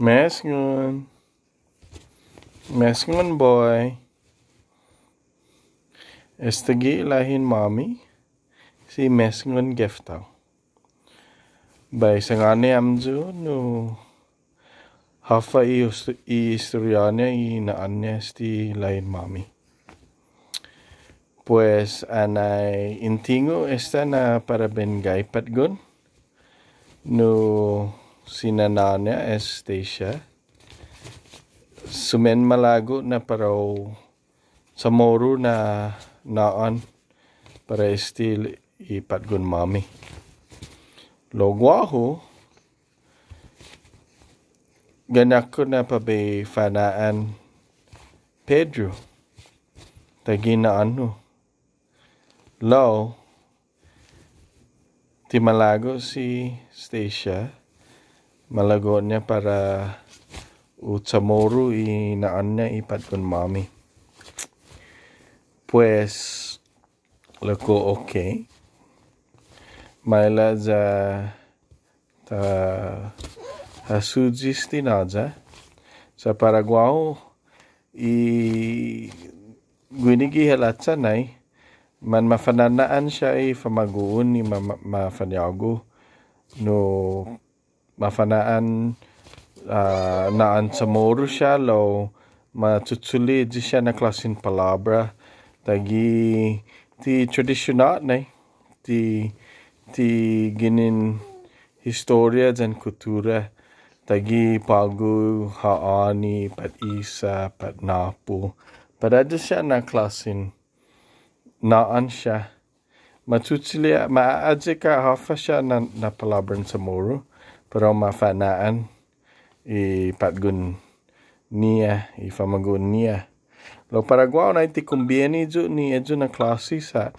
Mesngun. Mesngun boy. Estagi ilahin mami. Si Mesngun Geftao. Bay sangane amju no hafa i historianya i naanya esti lain mami. Pues anay intingo esta na para bengay patgun no sinananya estasia sumen malago na paraw samoro na naan para esti ipatgun mami. Logwaho ganak ko na pabay fanaan Pedro tagi na ano Law, ti malago si Stacia, malago niya para utsamoro inaan niya ipatgun mami. Pues, lako okay. Maila za ta hasujis tinaja sa Paraguao gwinigi halatsa nay man mafananaan siya famaguun ni mafanyago no mafanaan naan sa moro siya lo matutsuli di siya na klasin palabra tagi ti tradisyonal na ti ginin historia dan kultura tagi pagu haani pat isa pat napo pada siya na klasin naan siya. Matutsili, maaadzi ka hafa siya na palabran sa moro. Pero mafanaan, ipatgun niya, ifamagun niya. Lo Paraguao na iti kumbieni ju ni edu na klase sa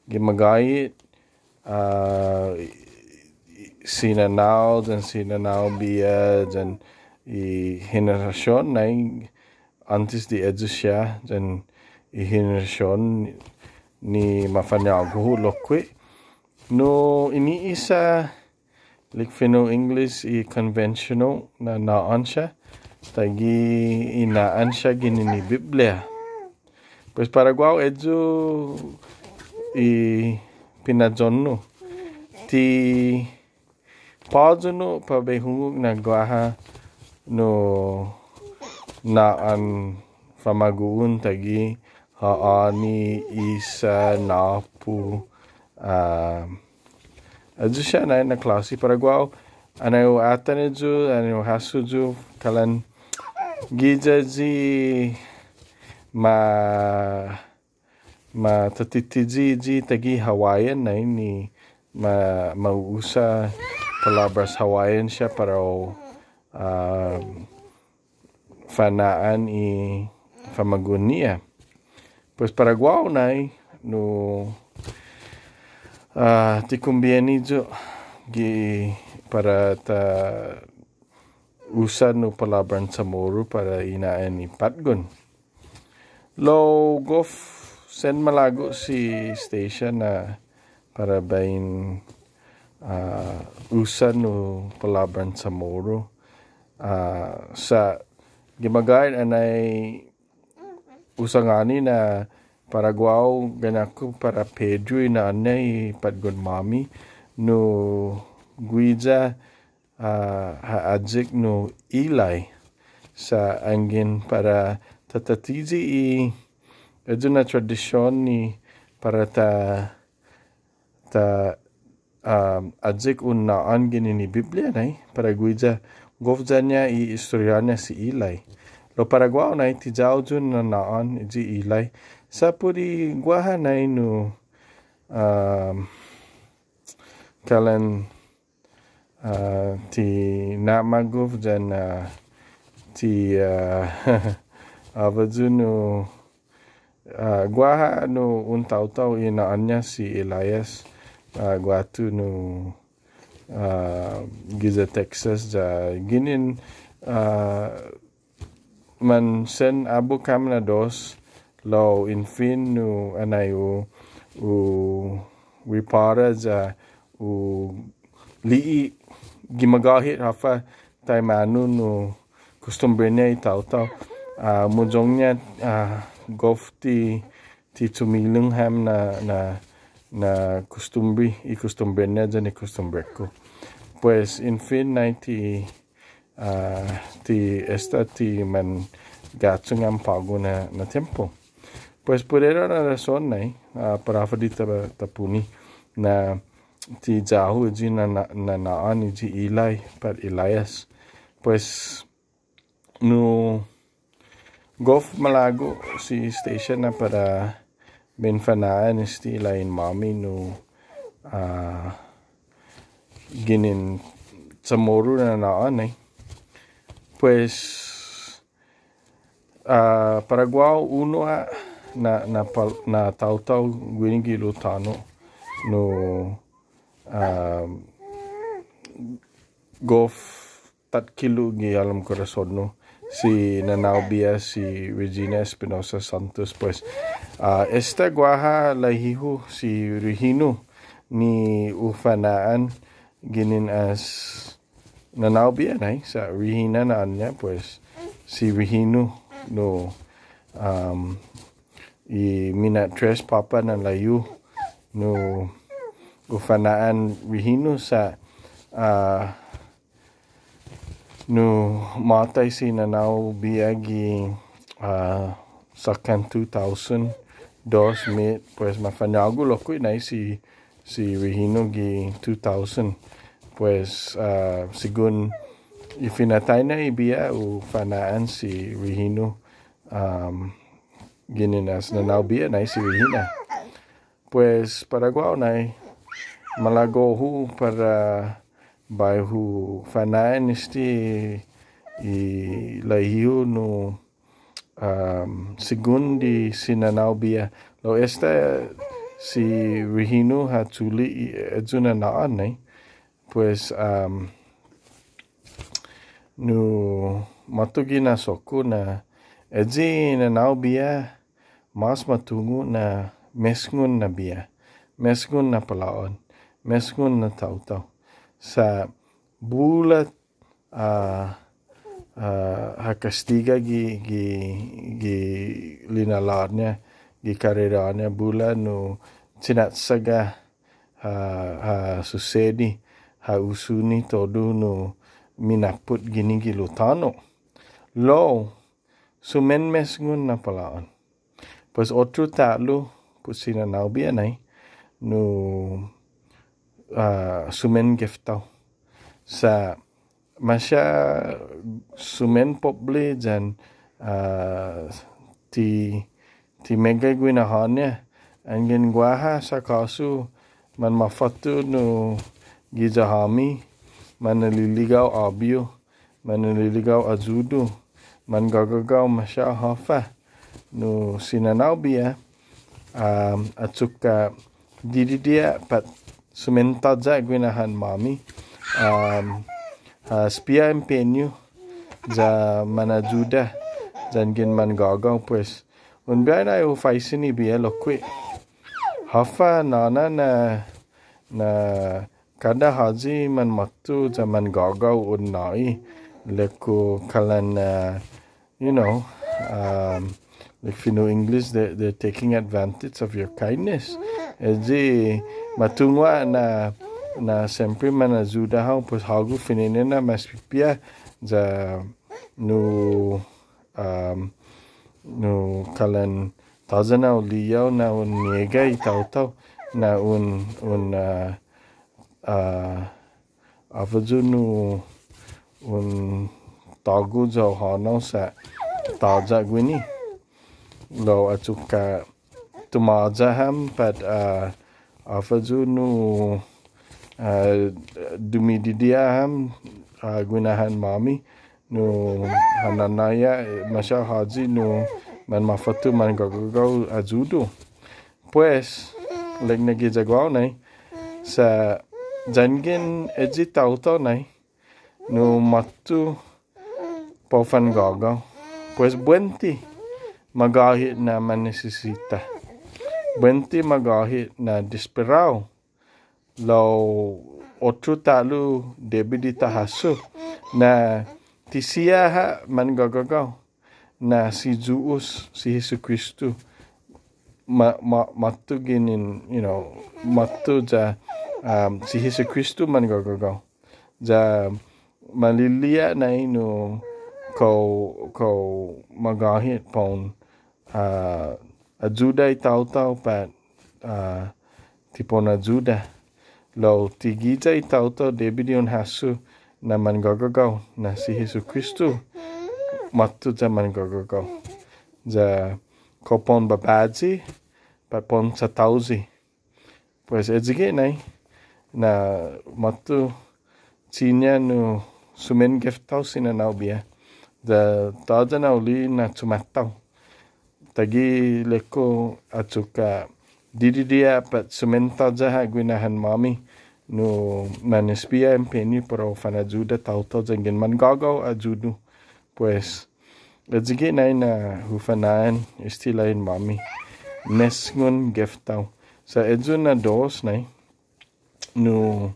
gimagayit sinanaw dan sinanaw biya dan henerasyon na antes di edu siya dan ihenerasyon ni mafanyago lokwe no iniisa like fino English conventional na naan siya tagi inaan siya ginini Biblia pues Paraguao edu pinadzono ti padzono pabehungog na gwaha no naan famaguun tagi haani isa napu adu siya na klase Paraguao anayo atan edu anayo hasu ju kalan gijaji ma tatitiji tagi Hawaiian na ni mauusa palabras Hawaiian siya para fanaan famagun niya. Pues Paraguao na no ti kumbieni jo para ta usa no palabran sa moro para inaan ipatgun. Lo gof sen malago si station na para bain usa no palabran sa moro sa gimagay anay usangani na Paraguao ganako para Pedro na anay patgun mami no guija haadzik no ilay sa angin para tatatizi edu na tradisyon ni para ta adzik unaan ginini Biblia na para guija gofja niya istorya niya si ilay. Lo Paraguao na ti jaujun na naan iji ilay. Sa puri guaha na no kalan ti namagov jan ti avadun no guaha no untaw-taw inaan niya si Elias guatu no Giza Texas ja ginin man sen abu kam na dos lo infin no anayo wipara ja lii gimagahit hafa tay manu no costumbre-nya itaw-taw. Mujongnya golf ti tumileng ham na costumbre-nya dyan costumbre-ko. Pues en fin ti esta ti man gatsong ang pago na tempo. Pues por era la razón para dita tapuni na ti jahu ji na naan ji Eli par Elias. Pues no golf malago si station na para benfanaan isti lain mami no ginin samoro na naan Pues Paraguay uno na taw-taw gwini gilutano no golf 3 kilo gi alam corazon no si Nanaubia si Regina Espinosa Santos. Pues esta guaha lahihu si Regino ni ufanaan ginin as Nanaubia sa Regina naanya. Pues si Regino no i mina tres papa na layu no ufanaan Regino sa no matay si Nanaubia gi sakan 2002 mit. Pues mafanyago loko si Regino gi 2000. Pues sigun ifinatay na ibia ufanaan si Regino gininas Nanaubia si Regina. Pues Paraguay malagohu para bahu fanaan isti i lahiu no sigun di Nanaubia lo esta si Regino hatuli edzuna naan Pues no matugi na soko na edzi Nanaubia mas matungu na mesngun na bia, mesngun na palaon, mesngun na taw-taw. Sa bulat hakastiga gi linalarnya, gi kariranya bulan no sinatsaga susedi, usuni todo no minaput gini gilutano. Lo sumen mesngun na palaon. Pues otro talo pues si Nanaubia no Mesngun Geftao sa masya sumen poble jan ti mega gwinahannya angin guaha sa kasu man mafatu no gizahami man naliligaw abyo man naliligaw azudo man gagagaw masya hafa no Nanaubia at suka dia pat sumentaja gwinahan mami spia empenyo za manajuda zangin man gagaw pues unbay na ufaisini biya lokwe hafa nana na kada haji man matu za man gagaw unnai leko kalan if you know English, they're taking advantage of your kindness. Eji matungwa na sempre manajuda hao pues hagu finenena maspipia za no kalan tazana uliyao na un niega itaw na un avaju no un tagu za hano sa taja gwini lo atuka tumajaham pat afaju no dumididiaham gunahan mami no hananaya masya haji no man mafatu man gagagaw ajudo pues leg nagi jagwaw sa jangin eji tawtaw no matu pofan gagaw pues buenti magahit na man necesita. Buenti magahit na desperado. Lau otru talu debi ditahasu na tisia ha man gagagaw na si Zeus, si Yesu Kristu matu ginin, matu ja si Yesu Kristu man gagagaw ja malilia na ino kau magahit pon ajuda tau pat tipon ajuda lau tigija tau debidion hasu na man gagagaw na si Yesu Kristu matu ja man gagagaw ja kopon babaji pat pon sa tauzi pues edzige nai na matu cinya no Mesngun Geftao sinanaw biya da tada na uli na tumatau tagi leko atuka dia pat sumenta jaha guinahan mami no manispia empeni pro fanajuda tauto jangin man gagaw ajudu pues edzige nai na hufanaan istilahin mami Mesngun Geftao sa edzuna dos nai no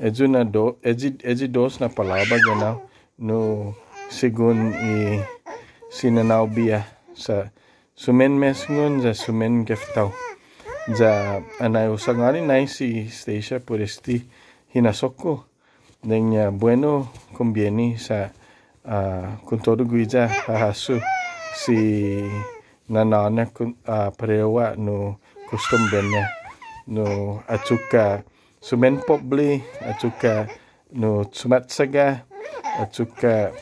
edzuna edi dos na palabra ganaw no sigun i sinanaw biya sa sumen Mesngun ja sumen Geftao ja anay usangani nai si Stacia puresti hinasoko nenya bueno conviene sa con todo guija hahasu si nanana parewa no costumbrenya no atuka sumen pobli atuka no sumatsaga atuka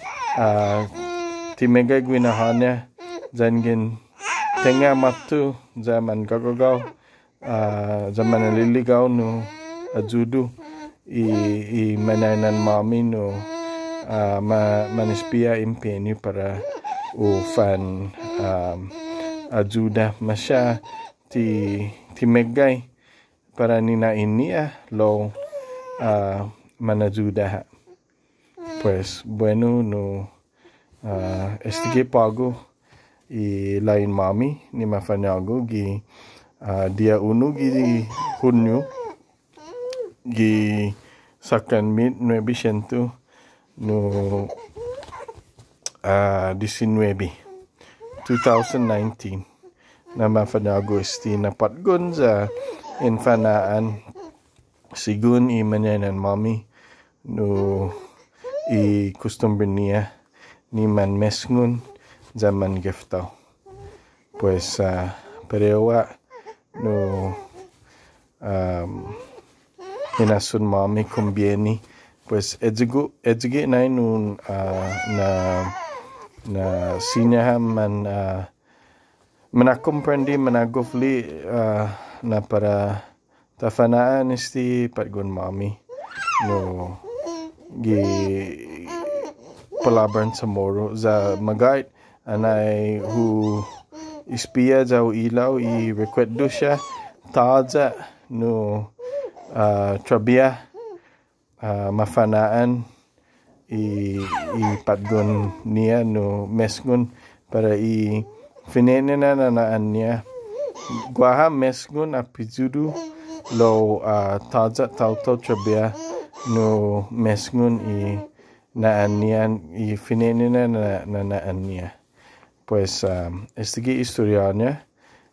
timega guinahanya jangin tenga matu zaman gagagaw zaman liligaw no ajudu i mananan mami no manispia impeni para ufan ajuda masya timegay para nina ini lo manajuda pues bueno no estige pago i lain mami ni mafanyago gi dia unu gi hunyu gi sakan mit 900 no 19 2019 na mafanyago esti na patgun za infanaan sigun i manyanan mami no i costumbrenia ni man Mesngun zaman Geftao pues perewa no inasun mami conviene pues edzige nai nun na sinyahan man manakomprendi managofli na para tafanaan isti patgun mami no gi palabran samoro za magait anay hu ispia jau ilaw i rekwento siya taja no trabia mafanaan i patgun niya no Mesngun para i finenena na naan niya guaha Mesngun apijudu lo taja tauto trabia no Mesngun i naan niya i finenena na naan niya pues estige historianya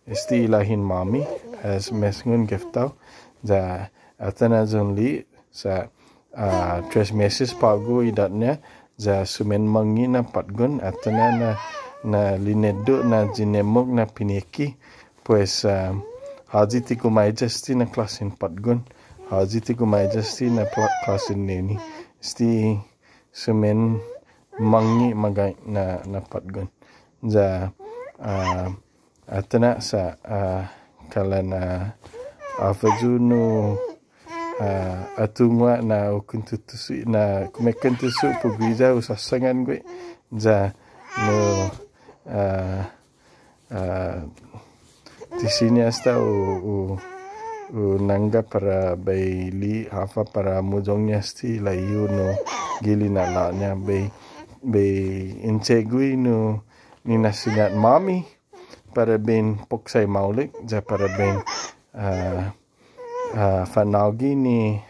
esti ilahin mami as Mesngun Geftao ja atana zonli sa 3 meses pago idatnya ja sumen mangi na patgun atana na linedo na jinemok na pineki pues haji tiku maijasti na klasin patgun haji tiku maijasti na klasin neni sti sumen mangi magai na patgun ja atana sa kalana afajuno atungwa na ukuntutusu na kumekentusu pugiza usasangan gue ja no di sini hasta u nangga para baili hafa para mujongnya sti layu no gili na lanya bay incegui no ni nasingat mami para ben poksai maulik ja para ben Fanaugi ni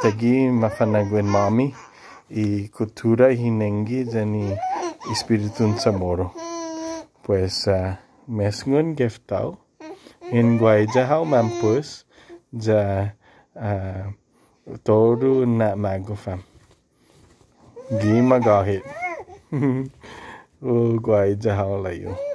tagi mafanaguen mami y cultura hinengi ni espíritu samoro. Pues Mesngun Geftao in Guaijahau mampus ja todo na magufam. Gima gahit. Guaijahau layo.